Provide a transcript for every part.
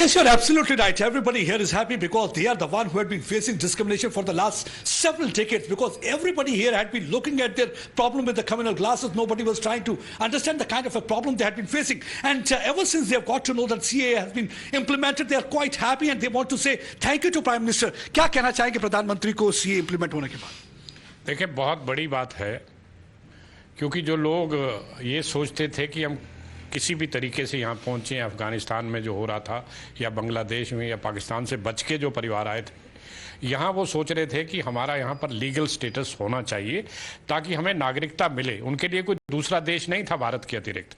Yes, you're absolutely right. Everybody here is happy because they are the one who had been facing discrimination for the last several decades, because everybody here had been looking at their problem with the communal glasses. Nobody was trying to understand the kind of a problem they had been facing. And ever since they have got to know that CAA has been implemented, they are quite happy and they want to say thank you to Prime Minister. क्या कहना चाहेंगे प्रधानमंत्री को CAA implement होने के बाद? देखिए, बहुत बड़ी बात है, क्योंकि जो लोग ये सोचते थे कि हम किसी भी तरीके से यहाँ पहुँचे, अफ़गानिस्तान में जो हो रहा था या बांग्लादेश में या पाकिस्तान से बच के जो परिवार आए थे यहाँ, वो सोच रहे थे कि हमारा यहाँ पर लीगल स्टेटस होना चाहिए ताकि हमें नागरिकता मिले। उनके लिए कोई दूसरा देश नहीं था भारत के अतिरिक्त।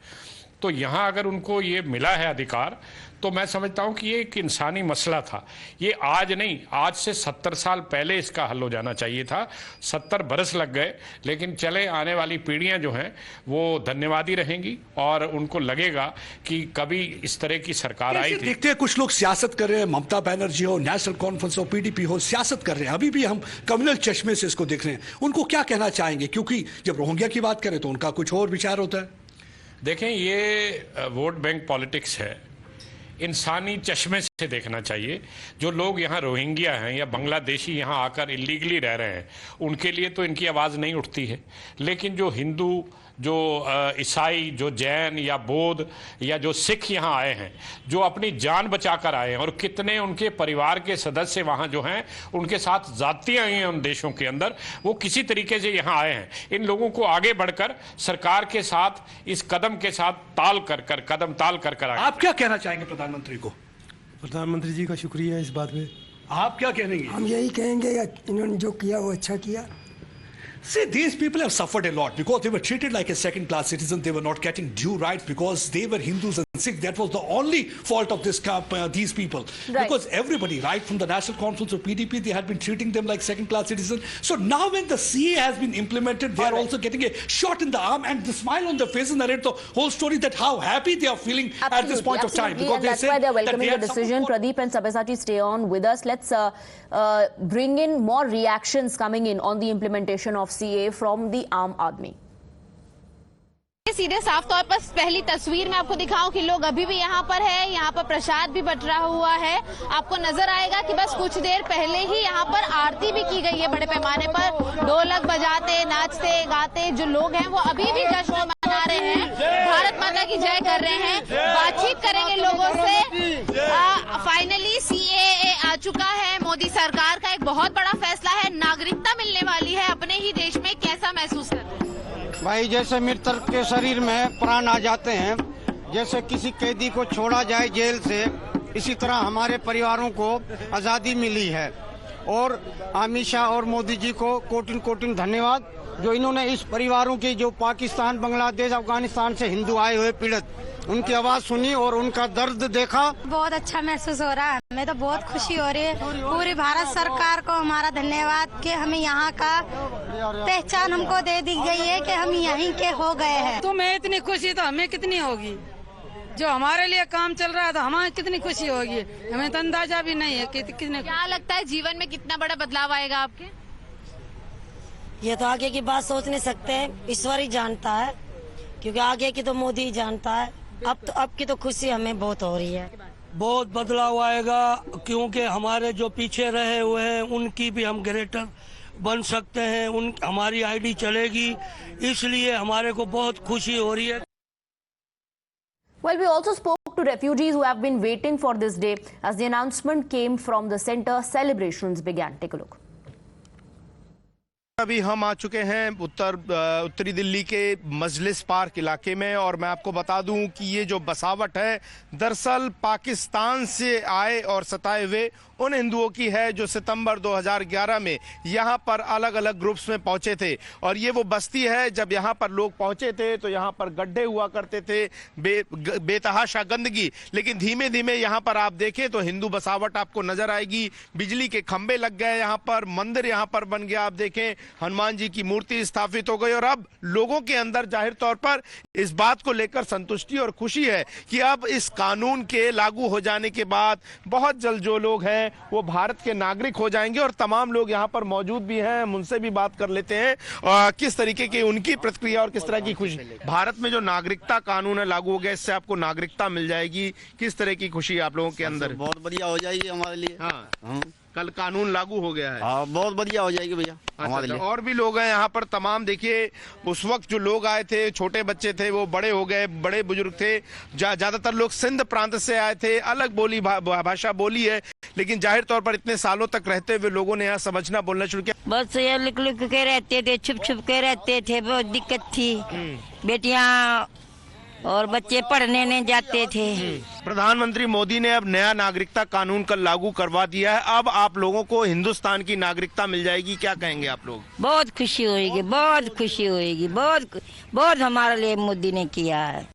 तो यहाँ अगर उनको ये मिला है अधिकार, तो मैं समझता हूँ कि ये एक इंसानी मसला था। ये आज नहीं, आज से 70 साल पहले इसका हल हो जाना चाहिए था। 70 बरस लग गए, लेकिन चले आने वाली पीढ़ियाँ जो हैं वो धन्यवादी रहेंगी और उनको लगेगा कि कभी इस तरह की सरकार आई थी। देखते हैं कुछ लोग सियासत कर रहे हैं, ममता बनर्जी हो, नेशनल कॉन्फ्रेंस हो, PDP हो, सियासत कर रहे हैं। अभी भी हम कम्युनल चश्मे से इसको देख रहे हैं। उनको क्या कहना चाहेंगे, क्योंकि जब रोहिंग्या की बात करें तो उनका कुछ और विचार होता है। देखें, ये वोट बैंक पॉलिटिक्स है, इंसानी चश्मे से देखना चाहिए। जो लोग यहाँ रोहिंग्या हैं या बांग्लादेशी यहाँ आकर इलीगली रह रहे हैं, उनके लिए तो इनकी आवाज़ नहीं उठती है, लेकिन जो हिंदू, जो ईसाई, जो जैन या बौद्ध या जो सिख यहाँ आए हैं, जो अपनी जान बचाकर आए हैं, और कितने उनके परिवार के सदस्य वहाँ जो हैं उनके साथ जातियाँ हुई हैं उन देशों के अंदर, वो किसी तरीके से यहाँ आए हैं। इन लोगों को आगे बढ़कर सरकार के साथ इस कदम के साथ कदम ताल कर आए। आप क्या कहना चाहेंगे प्रधानमंत्री को? प्रधानमंत्री जी का शुक्रिया इस बात में। आप क्या कहेंगे? हम यही कहेंगे इन्होंने जो किया वो अच्छा किया। See, these people have suffered a lot because they were treated like a second-class citizen. They were not getting due rights because they were Hindus and Sikhs. That was the only fault of these people. Right. Because everybody, right from the National Conference of PDP, they had been treating them like second-class citizens. So now when the CA has been implemented, they are also getting a shot in the arm, and the smile on their faces narrate the whole story that how happy they are feeling at this point of time. Because and that's why they're welcoming the decision. Pradeep and Sabyasachi, stay on with us. Let's bring in more reactions coming in on the implementation of CA from the Aam Aadmi. सीधे साफ तौर पर पहली तस्वीर में आपको दिखाऊं कि लोग अभी भी यहाँ पर है। यहाँ पर प्रसाद भी बट रहा हुआ है। आपको नजर आएगा कि बस कुछ देर पहले ही यहाँ पर आरती भी की गई है बड़े पैमाने पर। ढोलक बजाते, नाचते गाते जो लोग हैं वो अभी भी जश्न मना रहे हैं, भारत माता की जय कर रहे हैं। बातचीत करेंगे लोगों से। फाइनली CAA आ चुका है। मोदी सरकार का एक बहुत बड़ा फैसला है, नागरिकता मिलने वाली है अपने ही देश में। कैसा महसूस कर रहे हैं? भाई, जैसे मृतक के शरीर में प्राण आ जाते हैं, जैसे किसी कैदी को छोड़ा जाए जेल से, इसी तरह हमारे परिवारों को आज़ादी मिली है। और अमित शाह और मोदी जी को कोटिन कोटिन धन्यवाद, जो इन्होंने इस परिवारों की, जो पाकिस्तान, बांग्लादेश, अफगानिस्तान से हिंदू आए हुए पीड़ित, उनकी आवाज़ सुनी और उनका दर्द देखा। बहुत अच्छा महसूस हो रहा है, हमें तो बहुत खुशी हो रही है। पूरी भारत सरकार को हमारा धन्यवाद कि हमें यहाँ का पहचान हमको दे दी गई है कि हम यहीं के हो गए हैं। तुम्हें इतनी खुशी तो हमें कितनी होगी, जो हमारे लिए काम चल रहा है तो हमें कितनी खुशी होगी, हमें तो अंदाजा भी नहीं है कि कितने। क्या लगता है जीवन में कितना बड़ा बदलाव आएगा आपके? ये तो आगे की बात सोच नहीं सकते, ईश्वर ही जानता है, क्योंकि आगे की तो मोदी ही जानता है। अब की तो खुशी हमें बहुत हो रही है। बहुत बदलाव आएगा, क्योंकि हमारे जो पीछे रहे हुए हैं उनकी भी हम ग्रेटर बन सकते हैं, हमारी ID चलेगी, इसलिए हमारे को बहुत खुशी हो रही है। Well, we also spoke to refugees who have been waiting for this day. As the announcement came from the center, celebrations began. Take a look. अभी हम आ चुके हैं उत्तरी दिल्ली के मजलिस पार्क इलाके में, और मैं आपको बता दूं कि ये जो बसावट है दरअसल पाकिस्तान से आए और सताए हुए उन हिंदुओं की है जो सितंबर 2011 में यहाँ पर अलग अलग ग्रुप्स में पहुँचे थे। और ये वो बस्ती है, जब यहाँ पर लोग पहुँचे थे तो यहाँ पर गड्ढे हुआ करते थे, बेतहाशा गंदगी, लेकिन धीमे धीमे यहाँ पर आप देखें तो हिंदू बसावट आपको नजर आएगी। बिजली के खंभे लग गए यहाँ पर, मंदिर यहाँ पर बन गया। आप देखें हनुमान जी की मूर्ति स्थापित हो गई और अब लोगों के अंदर जाहिर तौर पर इस बात को लेकर संतुष्टि और खुशी है कि अब इस कानून के लागू हो जाने के बाद बहुत जल्द जो लोग हैं वो भारत के नागरिक हो जाएंगे। और तमाम लोग यहाँ पर मौजूद भी हैं, हम उनसे भी बात कर लेते हैं किस तरीके की उनकी प्रतिक्रिया और किस तरह की खुशी। भारत में जो नागरिकता कानून है लागू हो गया, इससे आपको नागरिकता मिल जाएगी, किस तरह की खुशी आप लोगों के अंदर? बहुत बढ़िया हो जाएगी हमारे लिए। हाँ, कल कानून लागू हो गया है। हाँ, बहुत बढ़िया हो जाएगी भैया हमारे लिए। और भी लोग हैं यहाँ पर तमाम। देखिए उस वक्त जो लोग आए थे, छोटे बच्चे थे, वो बड़े हो गए, बड़े बुजुर्ग थे, ज्यादातर लोग सिंध प्रांत से आए थे, अलग बोली भाषा बोली है, लेकिन जाहिर तौर पर इतने सालों तक रहते हुए लोगों ने यहाँ समझना बोलना शुरू किया। बस ये लुक लुक के रहते थे, छुप छुप के रहते थे, बहुत दिक्कत थी। बेटियां और बच्चे पढ़ने नहीं जाते थे। प्रधानमंत्री मोदी ने अब नया नागरिकता कानून कल लागू करवा दिया है। अब आप लोगों को हिंदुस्तान की नागरिकता मिल जाएगी, क्या कहेंगे आप लोग? बहुत खुशी होगी, बहुत खुशी होगी, बहुत बहुत हमारे लिए मोदी ने किया है।